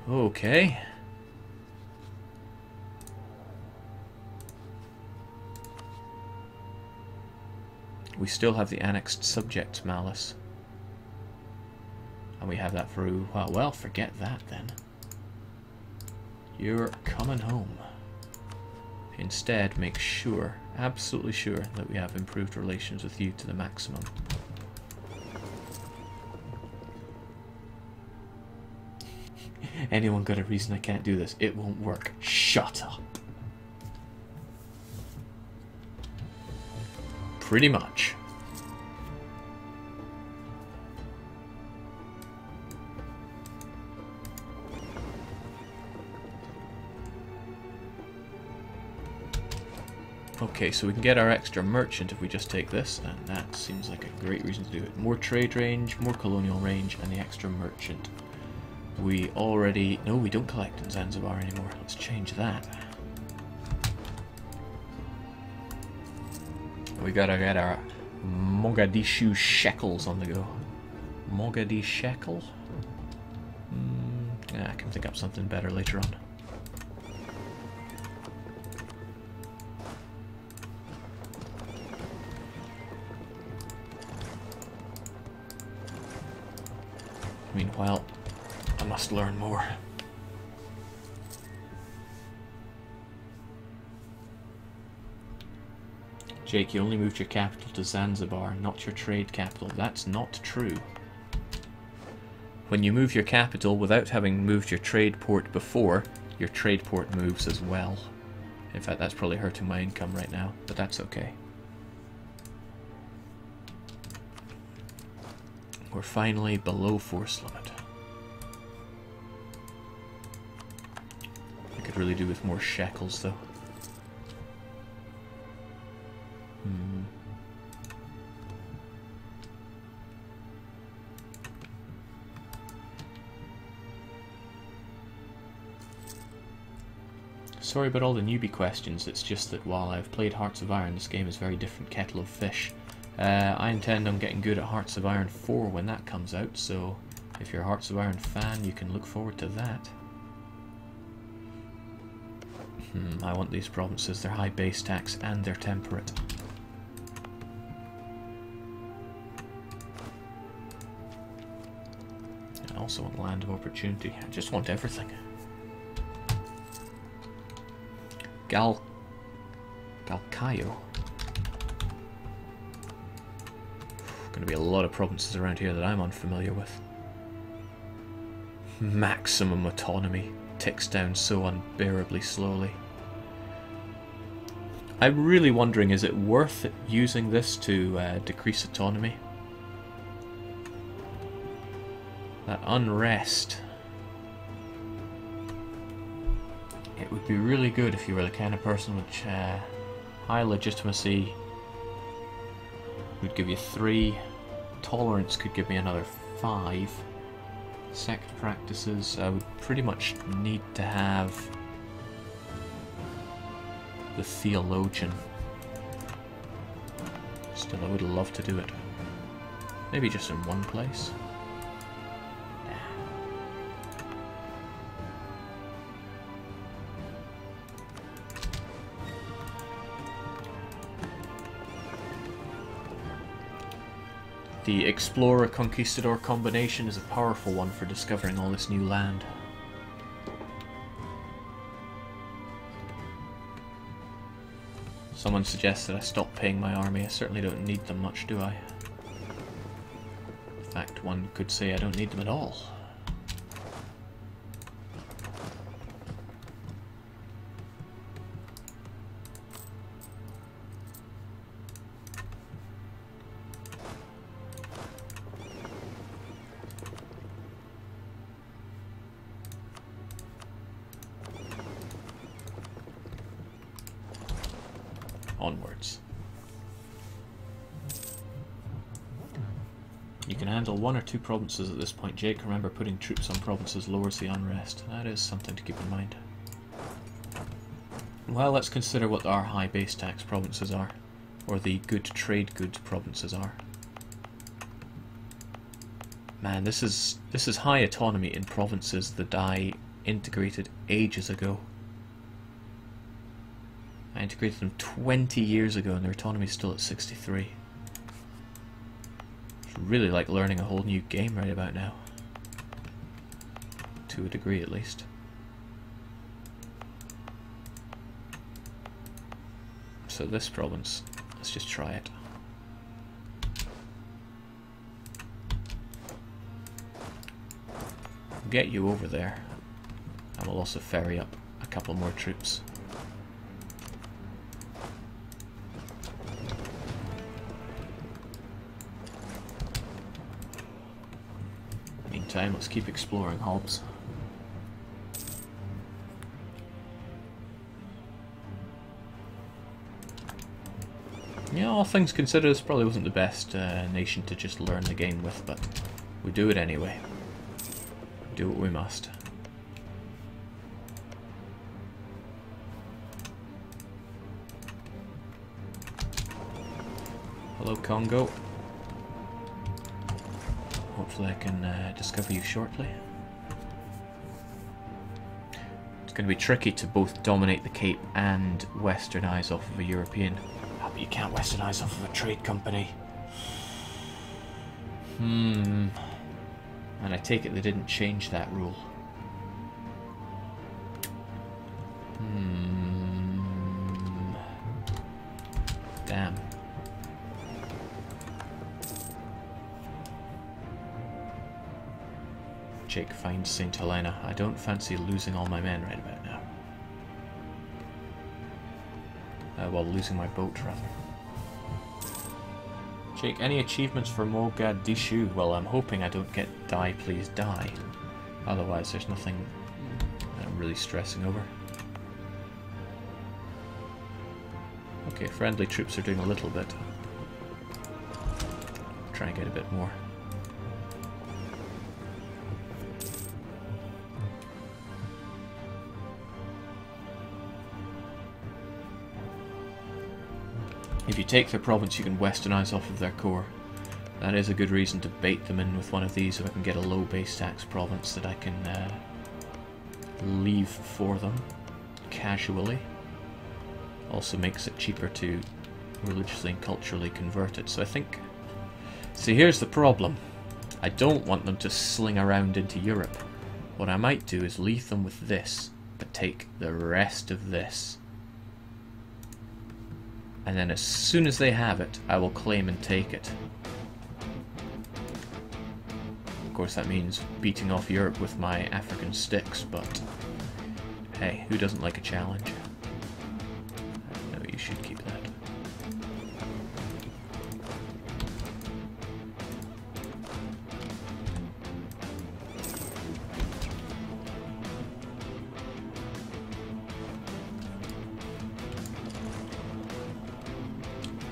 Okay. We still have the annexed subjects malice. And we have that for... well, forget that then. You're coming home. Instead, make sure, absolutely sure, that we have improved relations with you to the maximum. Anyone got a reason I can't do this? It won't work. Shut up. Pretty much. Okay, so we can get our extra merchant if we just take this, and that seems like a great reason to do it. More trade range, more colonial range, and the extra merchant. We already... No, we don't collect in Zanzibar anymore. Let's change that. We gotta get our Mogadishu shekels on the go. Mogadishu shekel? Yeah, I can think up something better later on. Meanwhile, I must learn more. Jake, you only moved your capital to Zanzibar, not your trade capital. That's not true. When you move your capital without having moved your trade port before, your trade port moves as well. In fact, that's probably hurting my income right now, but that's okay. We're finally below force limit. I could really do with more shekels, though. Sorry about all the newbie questions, it's just that while I've played Hearts of Iron, this game is a very different kettle of fish. I intend on getting good at Hearts of Iron 4 when that comes out, so if you're a Hearts of Iron fan, you can look forward to that. I want these provinces, they're high base tax and they're temperate. I also want land of opportunity, I just want everything. Galkayo. Going to be a lot of provinces around here that I'm unfamiliar with. Maximum autonomy ticks down so unbearably slowly. I'm really wondering, is it worth using this to decrease autonomy? That unrest. It would be really good if you were the kind of person which high legitimacy would give you 3, tolerance could give me another 5, sect practices I would pretty much need to have the theologian. Still, I would love to do it. Maybe just in one place. The Explorer-Conquistador combination is a powerful one for discovering all this new land. Someone suggests that I stop paying my army. I certainly don't need them much, do I? In fact, one could say I don't need them at all. Onwards. You can handle 1 or 2 provinces at this point, Jake. Remember, putting troops on provinces lowers the unrest. That is something to keep in mind. Well, let's consider what our high base tax provinces are, or the good trade goods provinces are. Man, this is high autonomy in provinces that I integrated ages ago. I integrated them 20 years ago and their autonomy is still at 63. It's really like learning a whole new game right about now. To a degree at least. So this province, let's just try it. We'll get you over there. And we'll also ferry up a couple more troops. Meantime, let's keep exploring Hobbs. Yeah, all things considered, this probably wasn't the best nation to just learn the game with, but we do it anyway. Do what we must. Hello, Congo. Hopefully I can discover you shortly. It's going to be tricky to both dominate the Cape and westernize off of a European. Ah, but you can't westernize off of a trade company. And I take it they didn't change that rule. Damn. Jake finds St. Helena. I don't fancy losing all my men right about now. Well, losing my boat, rather. Jake, any achievements for Mogadishu? Well, I'm hoping I don't get die, please die. Otherwise, there's nothing I'm really stressing over. Okay, friendly troops are doing a little bit. Try and get a bit more. If you take their province, you can westernize off of their core. That is a good reason to bait them in with one of these if I can get a low base tax province that I can leave for them casually. Also makes it cheaper to religiously and culturally convert it. So I think... See, here's the problem. I don't want them to sling around into Europe. What I might do is leave them with this, but take the rest of this. And then as soon as they have it, I will claim and take it. Of course that means beating off Europe with my African sticks, but hey, who doesn't like a challenge? No, you should keep that.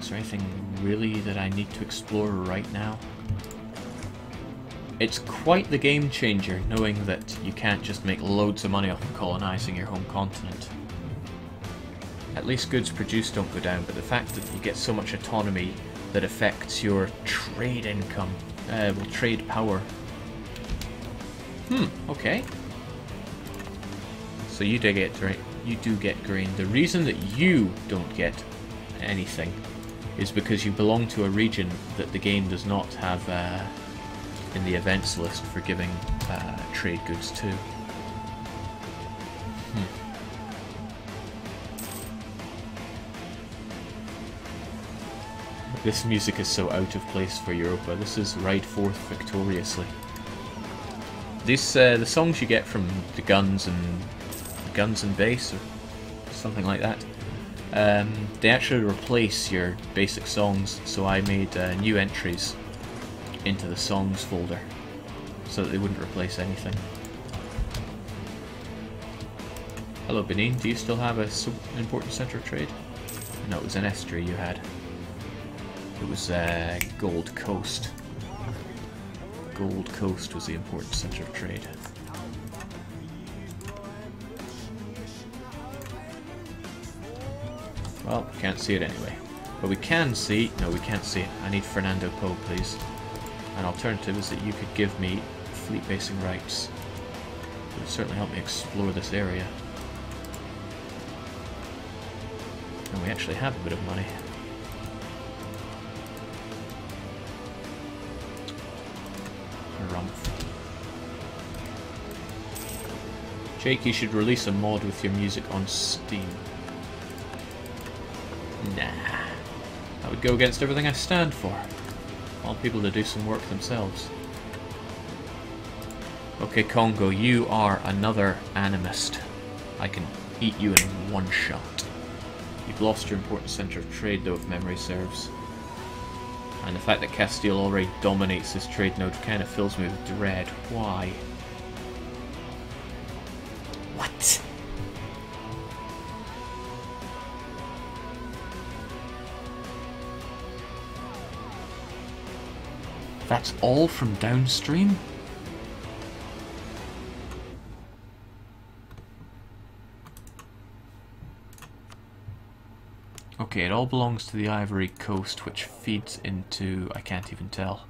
Is there anything really that I need to explore right now? It's quite the game changer knowing that you can't just make loads of money off of colonizing your home continent. At least goods produced don't go down, but the fact that you get so much autonomy that affects your trade income, well, trade power. Okay. So you do get, right? You do get grain. The reason that you don't get anything is because you belong to a region that the game does not have in the events list for giving trade goods to. This music is so out of place for Europa. This is Ride Forth Victoriously. These the songs you get from the guns and bass or something like that. They actually replace your basic songs, so I made new entries into the songs folder so that they wouldn't replace anything. Hello Benin, do you still have an important centre of trade? No, it was an estuary you had. It was Gold Coast. Gold Coast was the important centre of trade. Well, can't see it anyway. But we can see... No, we can't see it. I need Fernando Po, please. An alternative is that you could give me fleet basing rights. Would certainly help me explore this area. And we actually have a bit of money. Rumph. Jake, you should release a mod with your music on Steam. Nah. That would go against everything I stand for. I want people to do some work themselves. Okay, Congo, you are another animist. I can eat you in one shot. You've lost your important centre of trade, though, if memory serves. And the fact that Castile already dominates this trade node kind of fills me with dread. Why? What? That's all from downstream? Okay, it all belongs to the Ivory Coast, which feeds into... I can't even tell.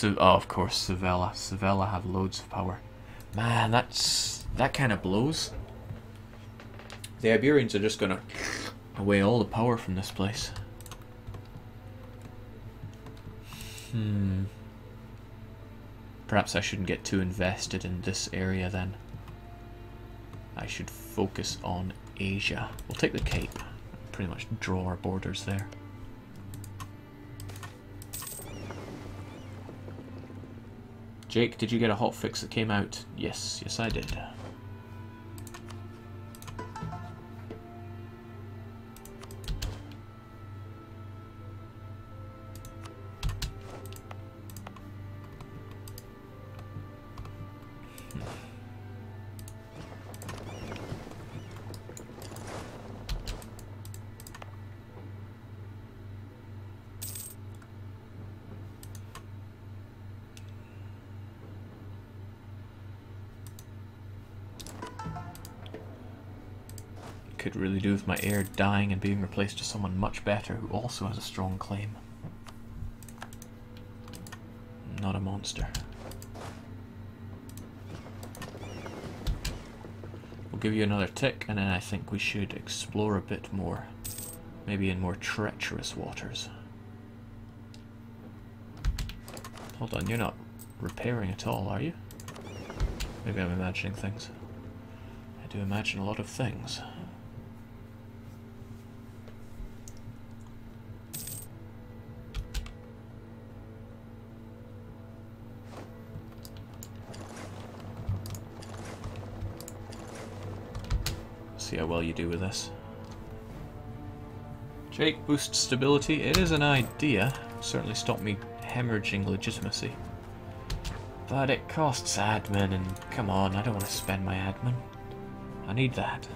Oh, of course, Sevilla. Sevilla have loads of power. Man, that kind of blows. The Iberians are just gonna away all the power from this place. Perhaps I shouldn't get too invested in this area then. I should focus on Asia. We'll take the Cape. Pretty much draw our borders there. Jake, did you get a hotfix that came out? Yes, yes I did. Could really do with my heir dying and being replaced to someone much better who also has a strong claim. Not a monster. We'll give you another tick, and then I think we should explore a bit more. Maybe in more treacherous waters. Hold on, you're not repairing at all, are you? Maybe I'm imagining things. I do imagine a lot of things. See how well you do with this. Jake, boost stability. It is an idea. Certainly stop me hemorrhaging legitimacy. But it costs admin, and come on, I don't want to spend my admin. I need that.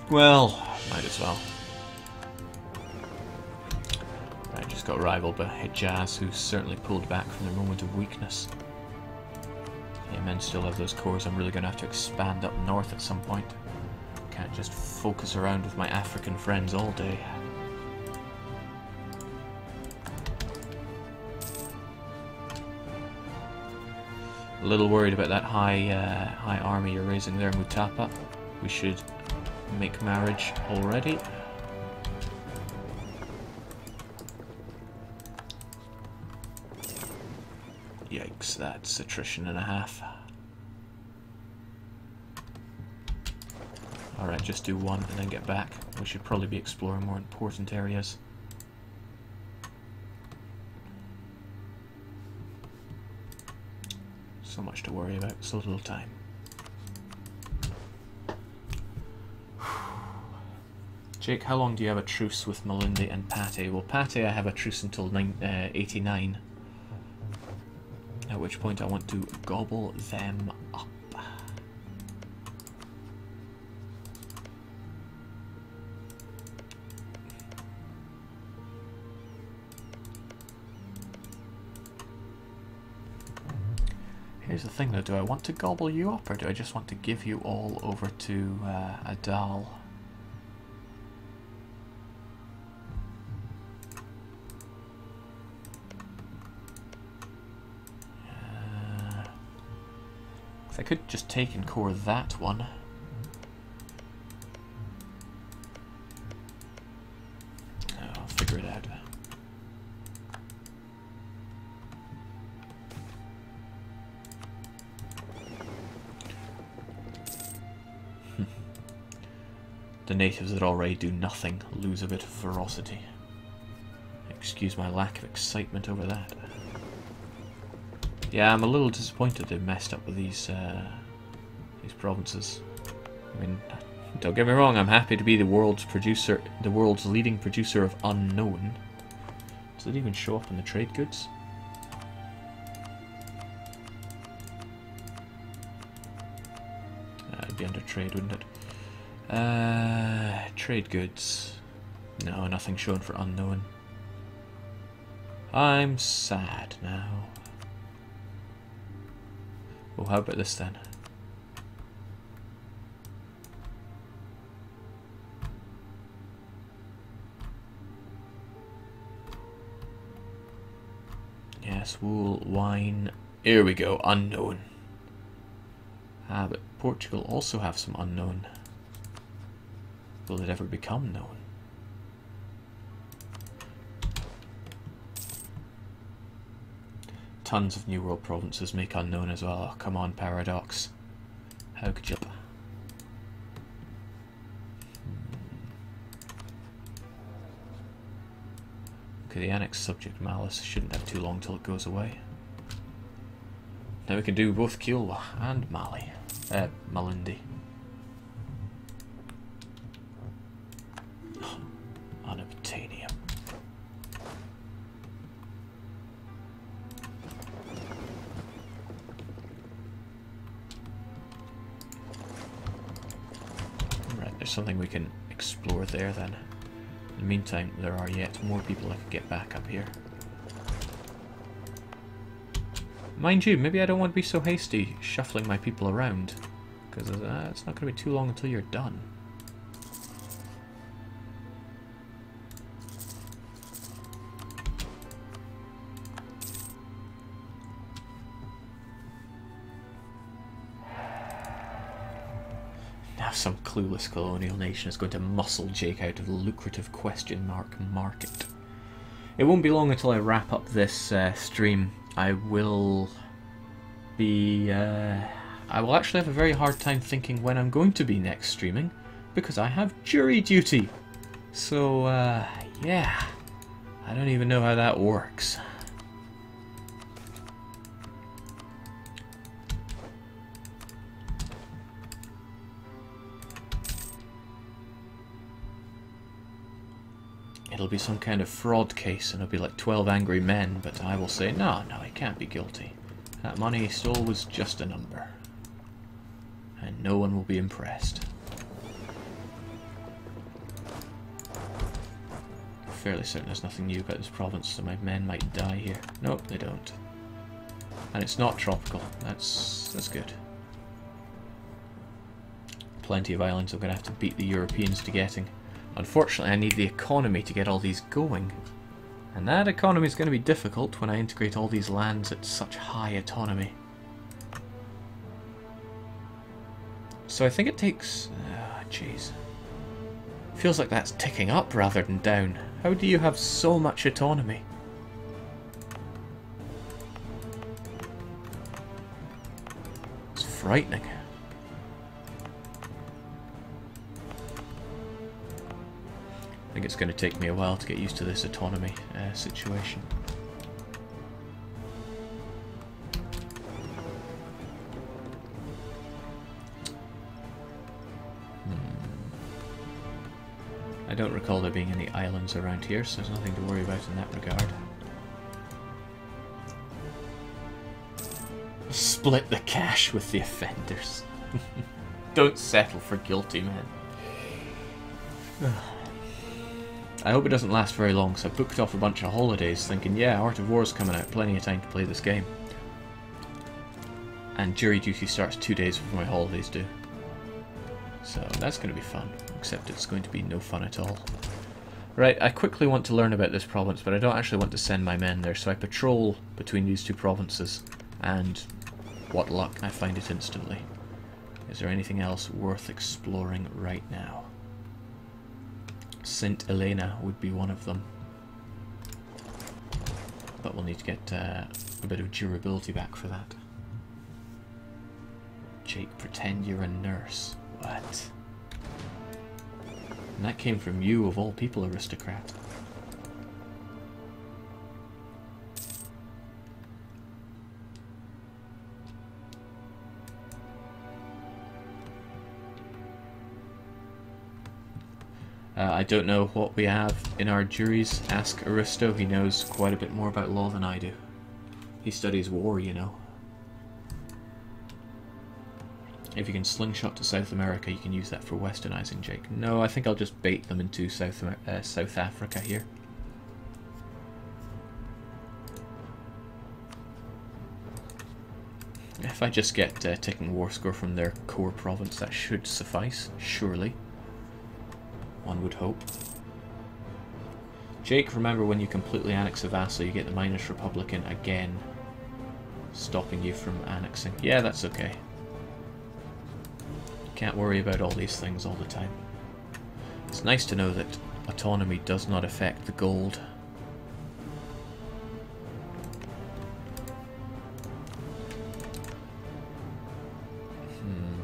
Well, might as well. I just got rivaled by Hijaz, who certainly pulled back from their moment of weakness. Men still have those cores. I'm really going to have to expand up north at some point. Can't just focus around with my African friends all day. A little worried about that high army you're raising there, Mutapa. We should make marriage already. Yikes, that's attrition and a half. Alright, just do one and then get back. We should probably be exploring more important areas. So much to worry about, so little time. Jake, how long do you have a truce with Malindi and Pate? Well, Pate I have a truce until 89. At which point I want to gobble them up. Here's the thing though, do I want to gobble you up or do I just want to give you all over to Adal? I could just take and core that one. I'll figure it out. The natives that already do nothing lose a bit of ferocity. Excuse my lack of excitement over that. Yeah, I'm a little disappointed they messed up with these provinces. I mean, don't get me wrong, I'm happy to be the world's leading producer of unknown. Does it even show up in the trade goods? It'd be under trade, wouldn't it? Trade goods. No, nothing shown for unknown. I'm sad now. Well, how about this then? Yes, wool, wine. Here we go, unknown. Ah, but Portugal also have some unknown. Will it ever become known? Tons of New World provinces make unknown as well. Oh, come on, Paradox. How could you... Okay, the annexed subject Malice shouldn't have too long till it goes away. Now we can do both Kilwa and Mali. Malindi. Unobtainium. Right, there's something we can explore there then. In the meantime, there are yet more people I could get back up here. Mind you, maybe I don't want to be so hasty shuffling my people around, because it's not going to be too long until you're done. Now some clueless colonial nation is going to muscle Jake out of the lucrative question mark market. It won't be long until I wrap up this stream. I will actually have a very hard time thinking when I'm going to be next streaming, because I have jury duty. So, yeah. I don't even know how that works. It'll be some kind of fraud case, and it'll be like 12 angry men, but I will say, no, he can't be guilty. That money he stole was just a number. And no one will be impressed. I'm fairly certain there's nothing new about this province, so my men might die here. Nope, they don't. And it's not tropical. That's good. Plenty of islands I'm going to have to beat the Europeans to getting. Unfortunately, I need the economy to get all these going. And that economy is going to be difficult when I integrate all these lands at such high autonomy. So I think it takes... jeez. Feels like that's ticking up rather than down. How do you have so much autonomy? It's frightening. I think it's going to take me a while to get used to this autonomy situation. I don't recall there being any islands around here, so there's nothing to worry about in that regard. Split the cash with the offenders. Don't settle for guilty men. I hope it doesn't last very long, so I booked off a bunch of holidays thinking, yeah, Art of War's coming out, plenty of time to play this game. And jury duty starts 2 days before my holidays do. So that's going to be fun, except it's going to be no fun at all. Right, I quickly want to learn about this province, but I don't actually want to send my men there, so I patrol between these two provinces and What luck, I find it instantly. Is there anything else worth exploring right now? St. Helena would be one of them. But we'll need to get a bit of durability back for that. Jake, pretend you're a nurse. What? And that came from you, of all people, aristocrat. I don't know what we have in our juries. Ask Aristo, he knows quite a bit more about law than I do. He studies war, you know. If you can slingshot to South America, you can use that for westernizing, Jake. No, I think I'll just bait them into South Africa here. If I just get taking war score from their core province, that should suffice, surely. One would hope. Jake, remember when you completely annex a vassal, you get the Minus Republican again, stopping you from annexing. Yeah, that's okay. Can't worry about all these things all the time. It's nice to know that autonomy does not affect the gold.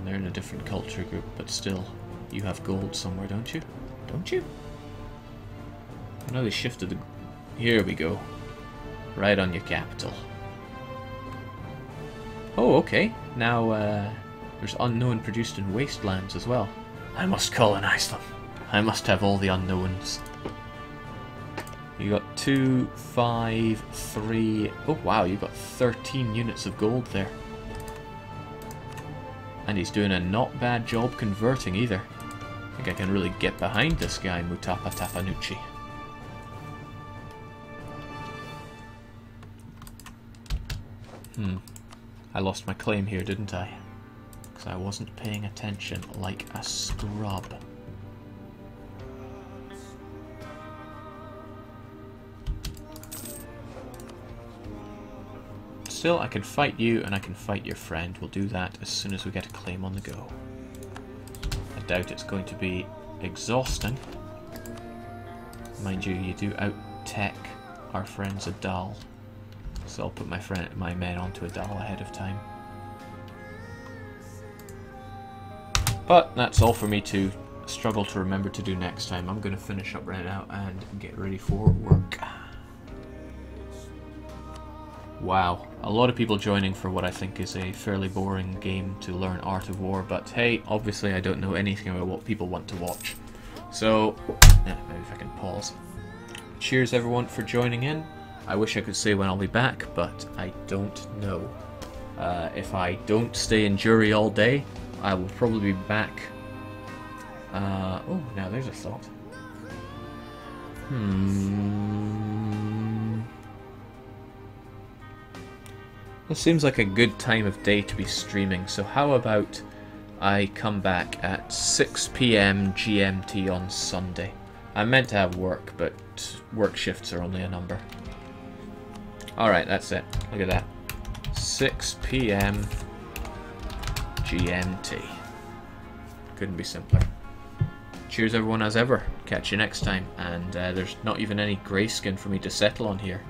They're in a different culture group, but still, you have gold somewhere, don't you? Don't you? I know they shifted the... Here we go. Right on your capital. Oh, okay. Now, there's unknown produced in wastelands as well. I must colonize them. I must have all the unknowns. You got 2, 5, 3... Oh, wow, you got 13 units of gold there. And he's doing a not bad job converting either. I think I can really get behind this guy, Mutapa Tapanucci. I lost my claim here, didn't I? Because I wasn't paying attention like a scrub. Still, I can fight you and I can fight your friend. We'll do that as soon as we get a claim on the go. I doubt it's going to be exhausting. Mind you, you do out-tech our friends Adal. So I'll put my men onto Adal ahead of time. But that's all for me to struggle to remember to do next time. I'm going to finish up right now and get ready for work. Wow, a lot of people joining for what I think is a fairly boring game to learn Art of War, but hey, obviously I don't know anything about what people want to watch. So, maybe if I can pause. Cheers everyone for joining in. I wish I could say when I'll be back, but I don't know. If I don't stay in jury all day, I will probably be back. Oh, now there's a thought. This seems like a good time of day to be streaming, so how about I come back at 6 PM GMT on Sunday. I'm meant to have work, but work shifts are only a number. Alright, that's it. Look at that. 6 PM GMT. Couldn't be simpler. Cheers everyone as ever. Catch you next time. And there's not even any grayskin for me to settle on here.